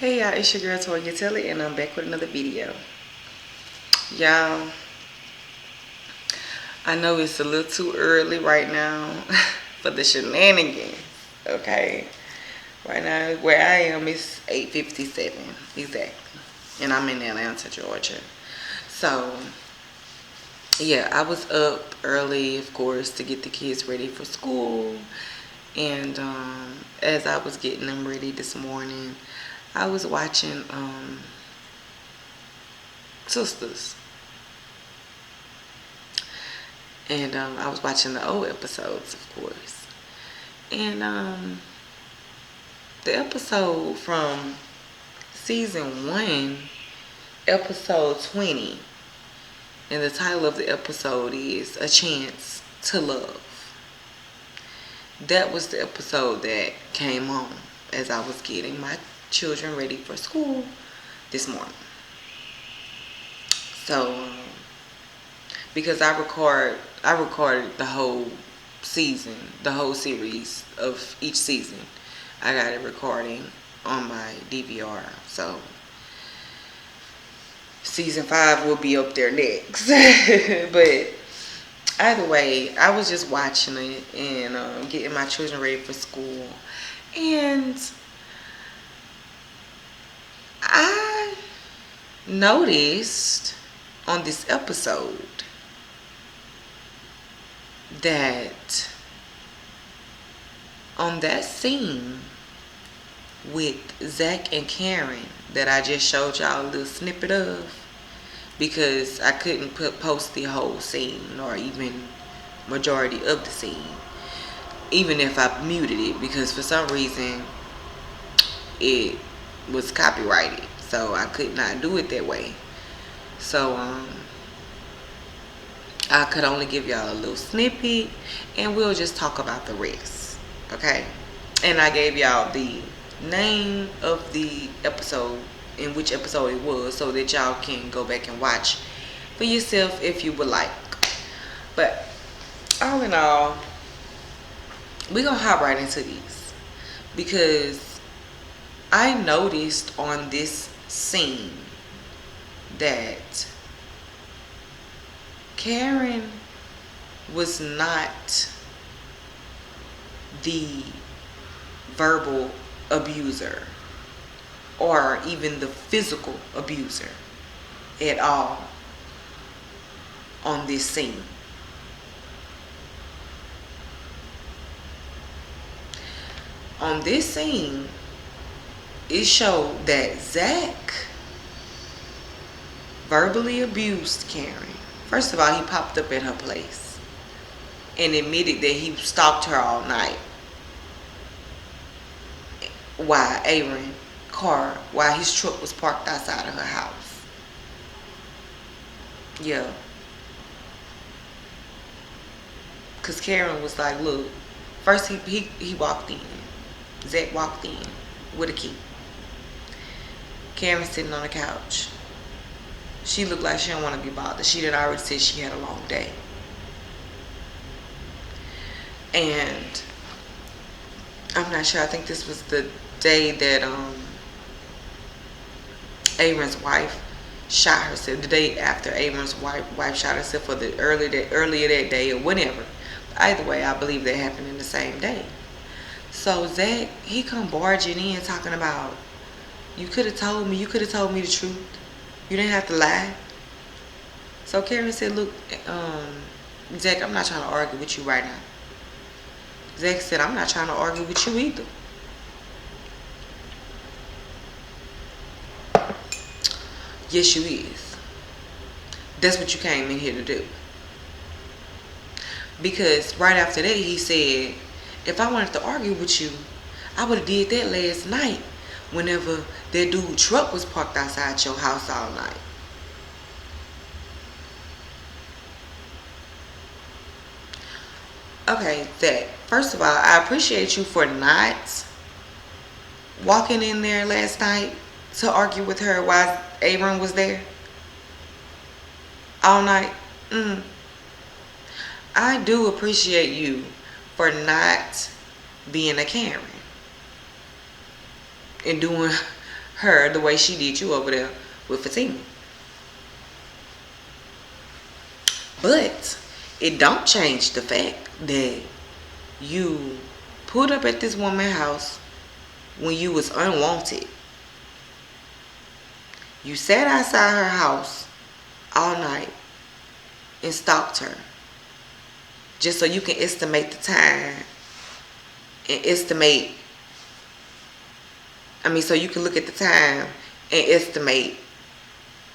Hey y'all, it's your girl Toya Telly, and I'm back with another video. Y'all, I know it's a little too early right now for the shenanigans, okay? Right now, where I am, it's 8:57 exactly, and I'm in Atlanta, Georgia. So, yeah, I was up early, of course, to get the kids ready for school. And as I was getting them ready this morning, I was watching SISTAS. And I was watching the old episodes, of course. And the episode from season 1, episode 20. And the title of the episode is A Chance to Love. That was the episode that came on as I was getting my children ready for school this morning. So, because I recorded the whole season, the whole series of each season. I got it recording on my DVR. So season 5 will be up there next. But either way, I was just watching it and getting my children ready for school. And I noticed on this episode that on that scene with Zac and Karen that I just showed y'all a little snippet of, because I couldn't post the whole scene or even majority of the scene, even if I muted it, because for some reason it was copyrighted, so I could not do it that way. So I could only give y'all a little snippet, and we'll just talk about the rest, okay? And I gave y'all the name of the episode, in which episode it was, so that y'all can go back and watch for yourself if you would like. But all in all, we're gonna hop right into these, because I noticed on this scene that Karen was not the verbal abuser or even the physical abuser at all on this scene. On this scene, it showed that Zac verbally abused Karen. First of all, he popped up at her place and admitted that he stalked her all night while while his truck was parked outside of her house. Yeah. Because Karen was like, look, first he walked in. Zac walked in with a key. Karen sitting on the couch. She looked like she don't want to be bothered. She had already said she had a long day. And I'm not sure, I think this was the day that Aaron's wife shot herself. The day after Aaron's wife shot herself, or the earlier that day, or whatever. Either way, I believe that happened in the same day. So Zac, he come barging in talking about, you could have told me the truth. You didn't have to lie. So Karen said, look, Zac, I'm not trying to argue with you right now. Zac said, I'm not trying to argue with you either. Yes, you is. That's what you came in here to do. Because right after that, he said, if I wanted to argue with you, I would have did that last night whenever that dude's truck was parked outside your house all night. Okay, Zac, first of all, I appreciate you for not walking in there last night to argue with her while Aaron was there all night. I do appreciate you for not being a Karen and doing her the way she did you over there with Fatima. But it don't change the fact that you pulled up at this woman's house when you was unwanted. You sat outside her house all night and stalked her just so you can estimate the time and so you can look at the time and estimate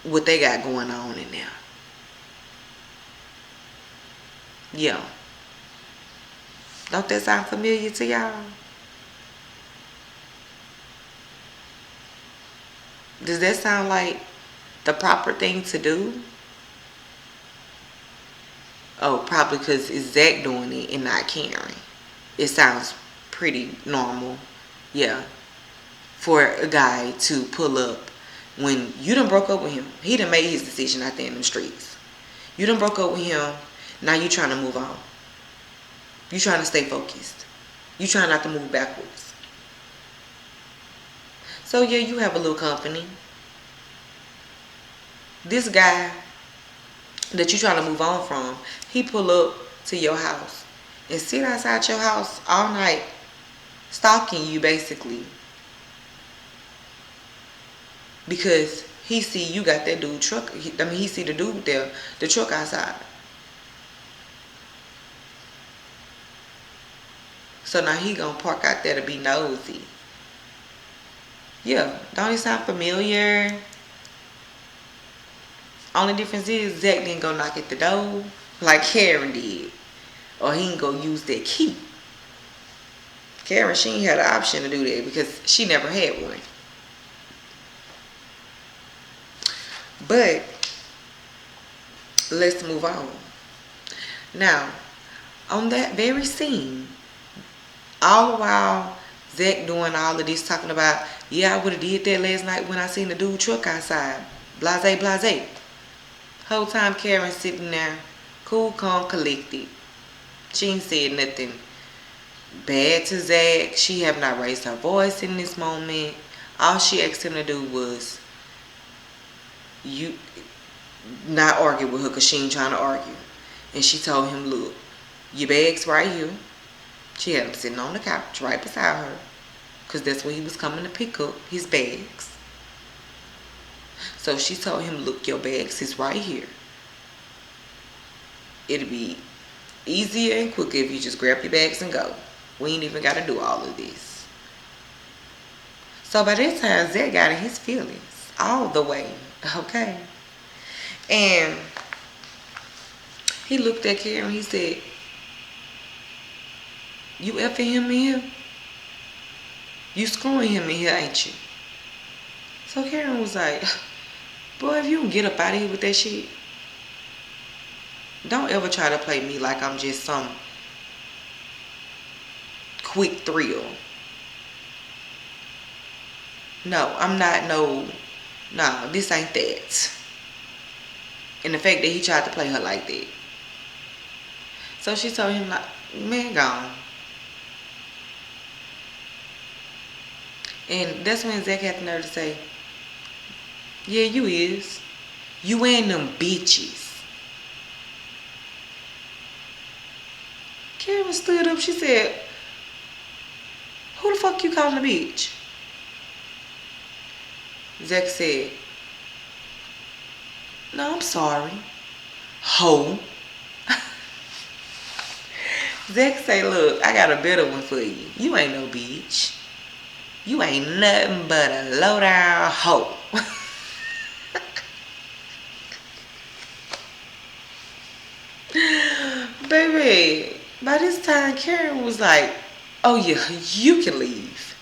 what they got going on in there. Yeah. Don't that sound familiar to y'all? Does that sound like the proper thing to do? Oh, probably because it's Zac doing it and not Karen. It sounds pretty normal. Yeah. For a guy to pull up when you done broke up with him. He done made his decision out there in the streets. You done broke up with him. Now you trying to move on. You trying to stay focused. You trying not to move backwards. So yeah, you have a little company. This guy that you trying to move on from, he pull up to your house and sit outside your house all night stalking you basically. Because he see you got that dude truck. He see the dude there, the truck outside. So now he gonna park out there to be nosy. Yeah, don't it sound familiar? Only difference is Zac didn't go knock at the door like Karen did. Or he can go use that key. Karen, she ain't had the option to do that because she never had one. But let's move on. Now, on that very scene, all the while Zac doing all of this, talking about, yeah, I would have did that last night when I seen the dude truck outside. Blase, blase. Whole time Karen sitting there, cool, calm, collected. She ain't said nothing bad to Zac. She have not raised her voice in this moment. All she asked him to do was not argue with her because she ain't trying to argue. And she told him, look, your bag's right here. She had him sitting on the couch right beside her because that's where he was coming to pick up his bags. So she told him, look, your bags is right here. It'll be easier and quicker if you just grab your bags and go. We ain't even got to do all of this. So by that time, Zac got in his feelings all the way. Okay. And he looked at Karen. He said, you effing him in here? You screwing him in here, ain't you? So Karen was like, boy, if you don't get up out of here with that shit, don't ever try to play me like I'm just some quick thrill. No, I'm not no, this ain't that. And the fact that he tried to play her like that. So she told him, like, man, gone. And that's when Zac had the nerve to say, yeah, you is. You ain't them bitches. Karen stood up. She said, who the fuck you calling a bitch? Zac said, no, I'm sorry. Ho. Zac say, look, I got a better one for you. You ain't no bitch. You ain't nothing but a low down hoe. Baby, by this time Karen was like, oh yeah, you can leave.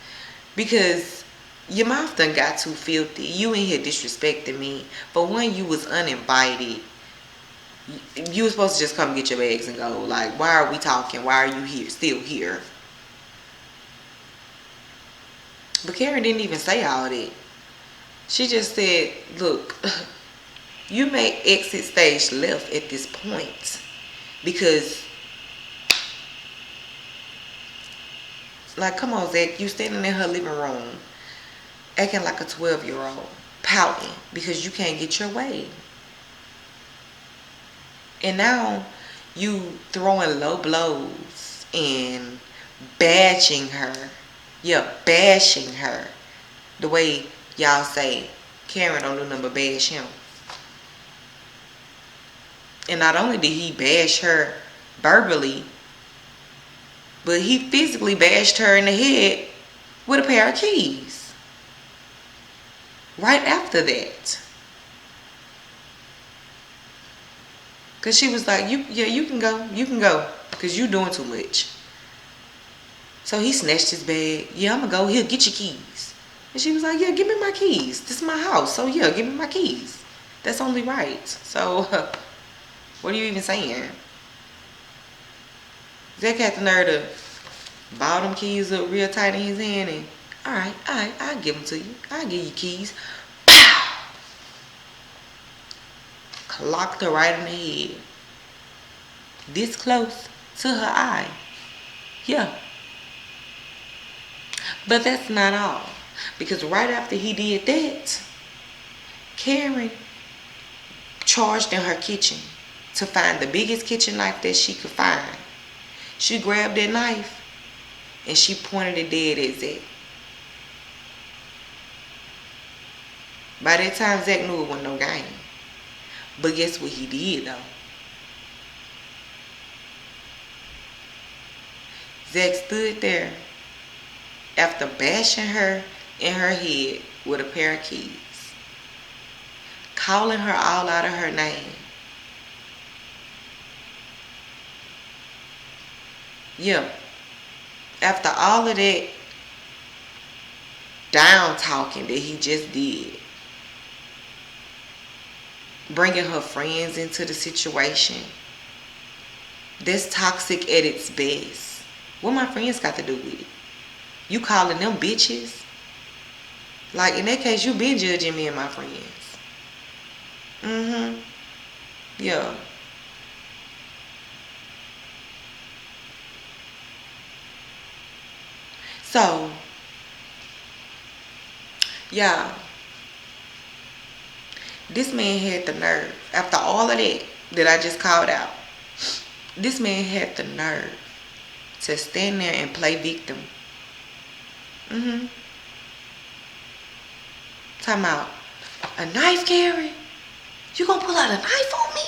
Because your mouth done got too filthy. You in here disrespecting me. For one, you was uninvited. You was supposed to just come get your bags and go. Like, why are we talking? Why are you here? Still here? But Karen didn't even say all that. She just said, look, you may exit stage left at this point. Because, like, come on, Zac, you standing in her living room. acting like a 12-year-old, pouting because you can't get your way. And now you throwing low blows and bashing her. Yeah, bashing her. The way y'all say Karen don't do nothing but bash him. And not only did he bash her verbally, but he physically bashed her in the head with a pair of keys. Right after that. Because she was like, you can go. You can go. Because you doing too much. So he snatched his bag. Yeah, I'm going to go. Here, get your keys. And she was like, yeah, give me my keys. This is my house. So, yeah, give me my keys. That's only right. So, what are you even saying? Zac had the nerve to ball them keys up real tight in his hand and, all right, I'll give them to you. I'll give you keys. Pow! Clocked her right in the head. This close to her eye. Yeah. But that's not all. Because right after he did that, Karen charged in her kitchen to find the biggest kitchen knife that she could find. She grabbed that knife and she pointed it dead at Zac. By that time, Zac knew it wasn't no game. But guess what he did, though? Zac stood there after bashing her in her head with a pair of keys, calling her all out of her name. Yeah. After all of that down talking that he just did, bringing her friends into the situation, that's toxic at its best. What my friends got to do with it? You calling them bitches? Like, in that case, you been judging me and my friends. Yeah. So, yeah. This man had the nerve. After all of that I just called out, this man had the nerve to stand there and play victim. Talking about a knife, Karen? You gonna pull out a knife on me?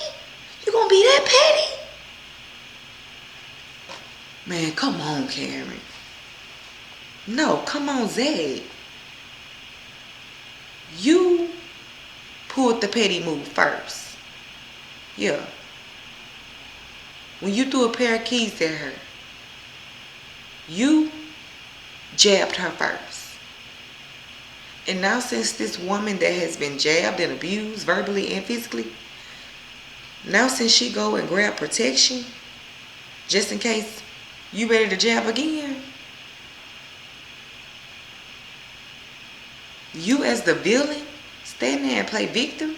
You gonna be that petty? Man, come on, Karen. No, come on, Zac. You pulled the petty move first. Yeah. When you threw a pair of keys at her, you jabbed her first. And now since this woman that has been jabbed and abused verbally and physically, now since she go and grab protection, just in case you ready to jab again, you as the villain stand there and play victim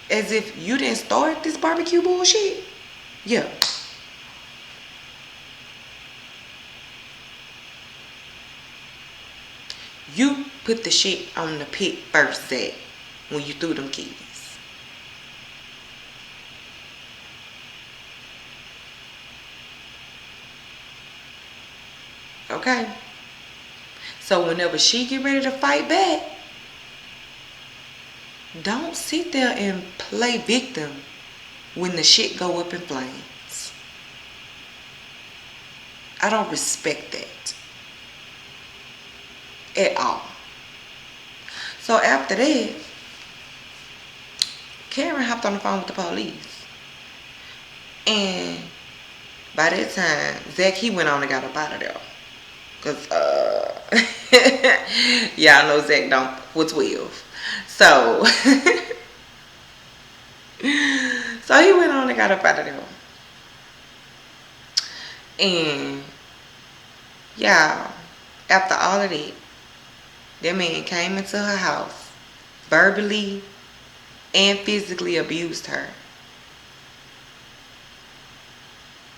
as if you didn't start this barbecue bullshit. Yeah. You put the shit on the pit first, Zac, when you threw them keys. Okay? So whenever she get ready to fight back, don't sit there and play victim when the shit go up in flames. I don't respect that at all. So after that, Karen hopped on the phone with the police. And by that time, Zac, he went on and got up out of there. Because, y'all know Zac don't for 12. So, so he went on and got up out of there. And, y'all, after all of that man came into her house, verbally and physically abused her.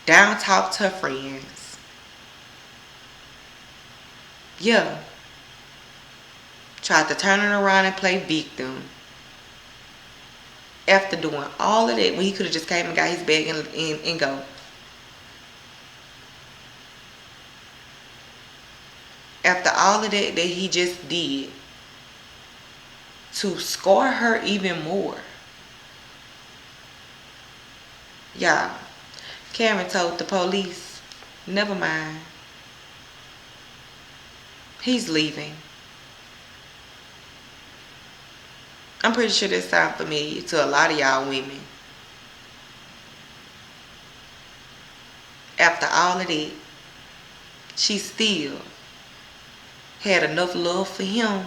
Down talked her friends. Yeah. Tried to turn it around and play victim. After doing all of that, when he could have just came and got his bag and go. After all of that he just did to scar her even more. Yeah. Karen told the police, never mind. He's leaving. I'm pretty sure that sounds familiar to a lot of y'all women. After all of that, she still had enough love for him,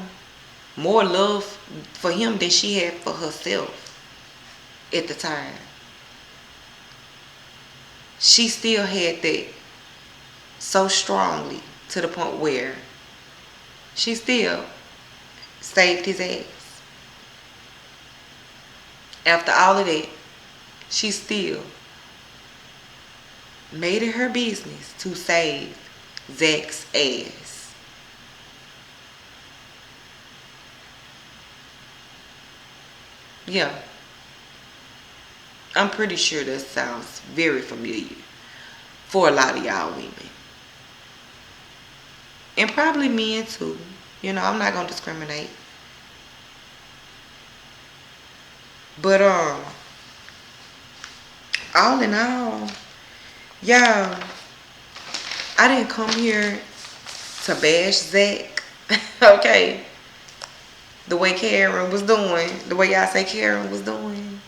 more love for him than she had for herself at the time. She still had that so strongly to the point where she still saved his ass. After all of that, she still made it her business to save Zac's ass. Yeah. I'm pretty sure that sounds very familiar for a lot of y'all women. And probably men too. You know, I'm not going to discriminate. But, all in all, y'all, I didn't come here to bash Zac. Okay. The way Karen was doing. The way y'all say Karen was doing.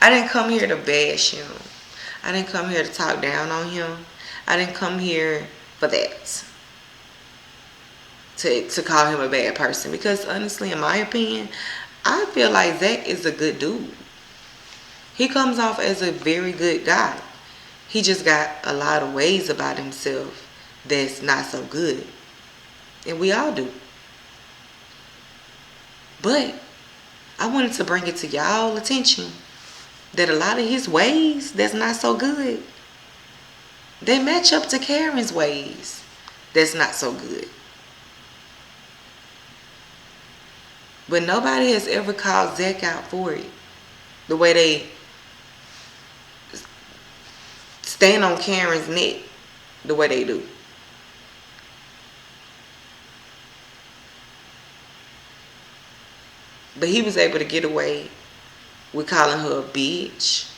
I didn't come here to bash him. I didn't come here to talk down on him. I didn't come here for that. To call him a bad person. Because honestly, in my opinion, I feel like Zac is a good dude. He comes off as a very good guy. He just got a lot of ways about himself that's not so good. And we all do. But I wanted to bring it to y'all attention that a lot of his ways that's not so good, they match up to Karen's ways that's not so good. But nobody has ever called Zac out for it. The way they stand on Karen's neck the way they do. But he was able to get away with calling her a bitch.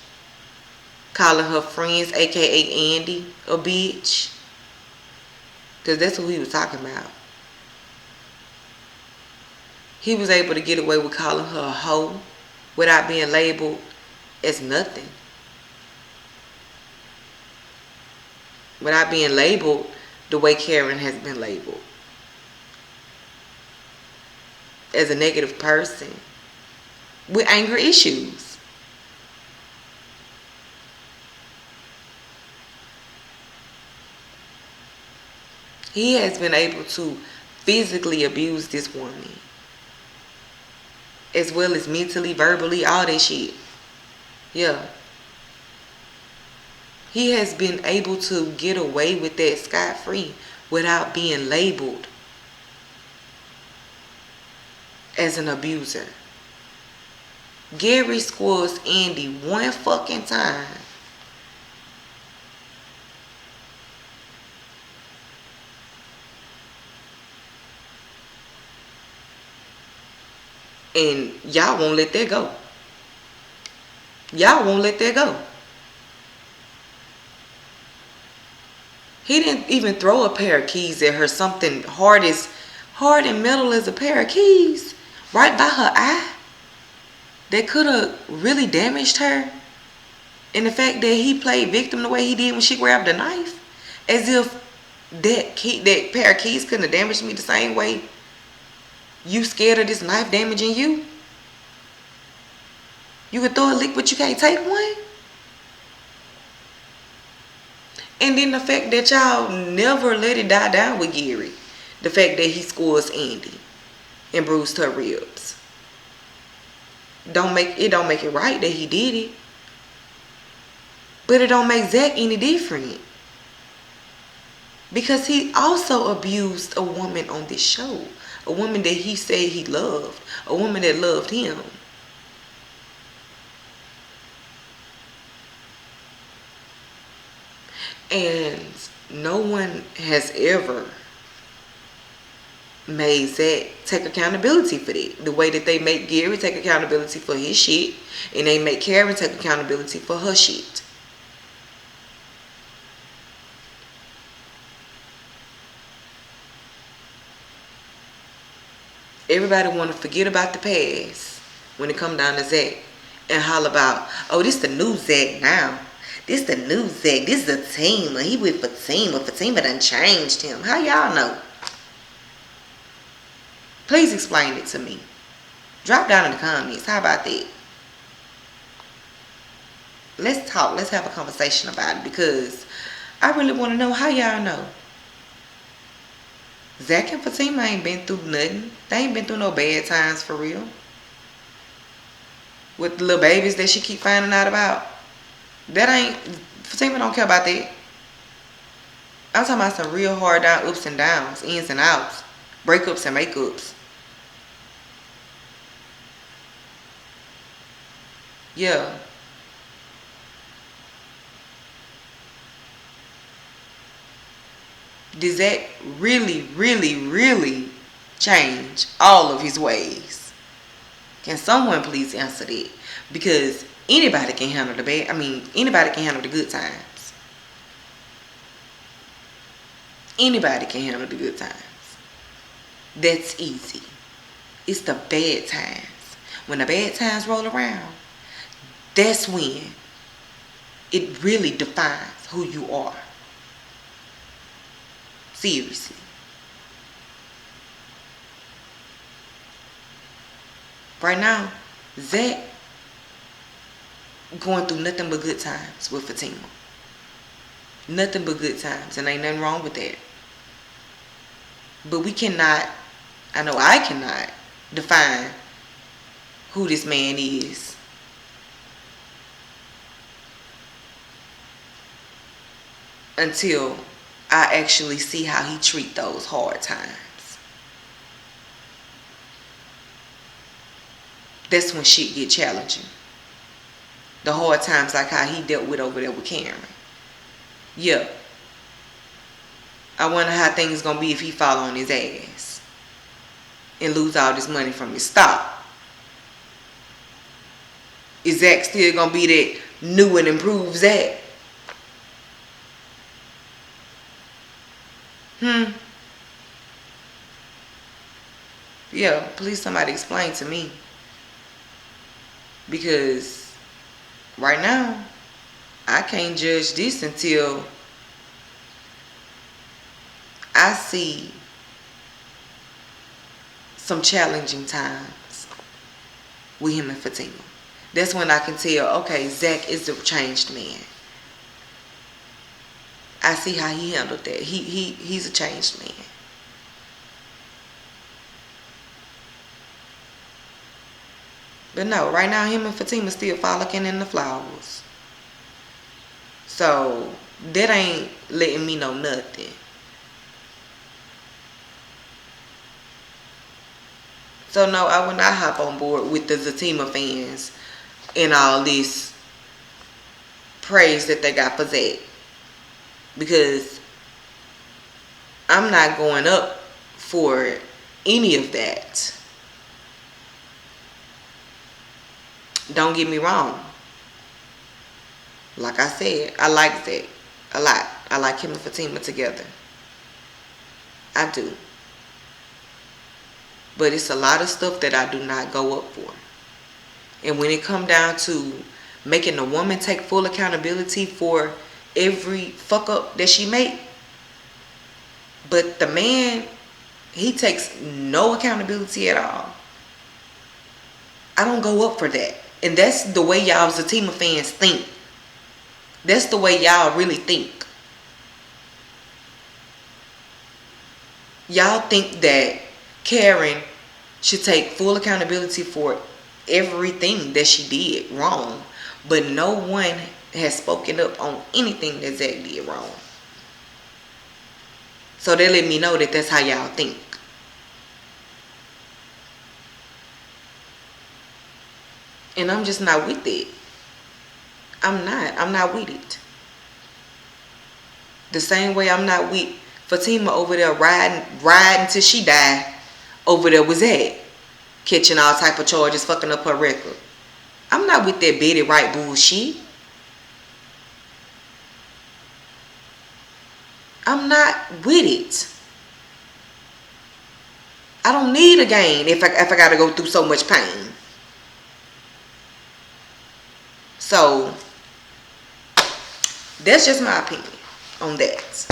Calling her friends, aka Andy, a bitch. Because that's who he was talking about. He was able to get away with calling her a hoe without being labeled as nothing. Without being labeled the way Karen has been labeled. As a negative person with anger issues. He has been able to physically abuse this woman. As well as mentally, verbally, all that shit. Yeah. He has been able to get away with that scot-free without being labeled as an abuser. Gary scores Andy one fucking time. And y'all won't let that go. Y'all won't let that go. He didn't even throw a pair of keys at her. Something hard and metal as a pair of keys. Right by her eye. That could have really damaged her. And the fact that he played victim the way he did when she grabbed the knife. As if that pair of keys couldn't have damaged me the same way you scared of this knife damaging you. You could throw a lick, but you can't take one. And then the fact that y'all never let it die down with Gary. The fact that he scores Andy and bruised her ribs. Don't make it right that he did it. But it don't make Zac any different. Because he also abused a woman on this show. A woman that he said he loved. A woman that loved him. And no one has ever made Zac take accountability for that. The way that they make Gary take accountability for his shit. And they make Karen take accountability for her shit. Everybody want to forget about the past when it come down to Zac and holler about, oh, this the new Zac now. This the new Zac. This is Fatima. He with Fatima. Fatima done changed him. How y'all know? Please explain it to me. Drop down in the comments. How about that? Let's talk. Let's have a conversation about it, because I really want to know how y'all know. Zac and Fatima ain't been through nothing. They ain't been through no bad times for real. With the little babies that she keep finding out about. That ain't, Fatima don't care about that. I'm talking about some real hard down ups and downs, ins and outs, breakups and makeups. Yeah. Did Zac really, really, really change all of his ways? Can someone please answer that? Because anybody can handle the bad. Anybody can handle the good times. Anybody can handle the good times. That's easy. It's the bad times. When the bad times roll around, that's when it really defines who you are. Seriously. Right now, Zac going through nothing but good times with Fatima. Nothing but good times, and ain't nothing wrong with that. But we cannot, I know I cannot, define who this man is. Until I actually see how he treat those hard times. That's when shit get challenging. The hard times, like how he dealt with over there with Karen. Yeah. I wonder how things gonna be if he fall on his ass and lose all this money from his stock. Is Zac still gonna be that new and improved Zac? Yeah, please somebody explain to me. Because right now, I can't judge this until I see some challenging times with him and Fatima. That's when I can tell, okay, Zac is a changed man. I see how he handled that. He's a changed man. But no, right now him and Fatima still frolicking in the flowers. So that ain't letting me know nothing. So no, I would not hop on board with the Fatima fans and all this praise that they got for Zac. Because I'm not going up for any of that. Don't get me wrong. Like I said, I like Zac a lot. I like him and Fatima together. I do. But it's a lot of stuff that I do not go up for. And when it come down to making a woman take full accountability for every fuck up that she make, but the man, he takes no accountability at all, I don't go up for that. And that's the way y'all Fatima fans think. That's the way y'all really think. Y'all think that Karen should take full accountability for everything that she did wrong. But no one has spoken up on anything that Zac did wrong. So they let me know that that's how y'all think. And I'm just not with it. I'm not with it. The same way I'm not with Fatima over there riding till she died over there was at. Catching all type of charges, fucking up her record. I'm not with that Betty Wright bullshit. I'm not with it. I don't need a gain if I gotta go through so much pain. So that's just my opinion on that.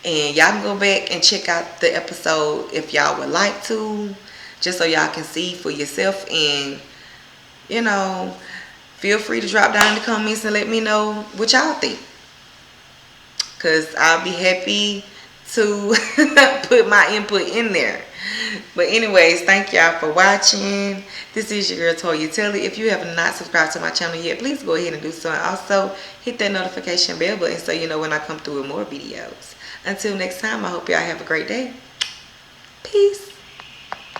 And y'all can go back and check out the episode if y'all would like to, just so y'all can see for yourself. And you know, feel free to drop down in the comments and let me know what y'all think, because I'll be happy to put my input in there. But anyways, thank y'all for watching. This is your girl Toya Telly. If you have not subscribed to my channel yet, please go ahead and do so. And also hit that notification bell button so you know when I come through with more videos. Until next time, I hope y'all have a great day. Peace.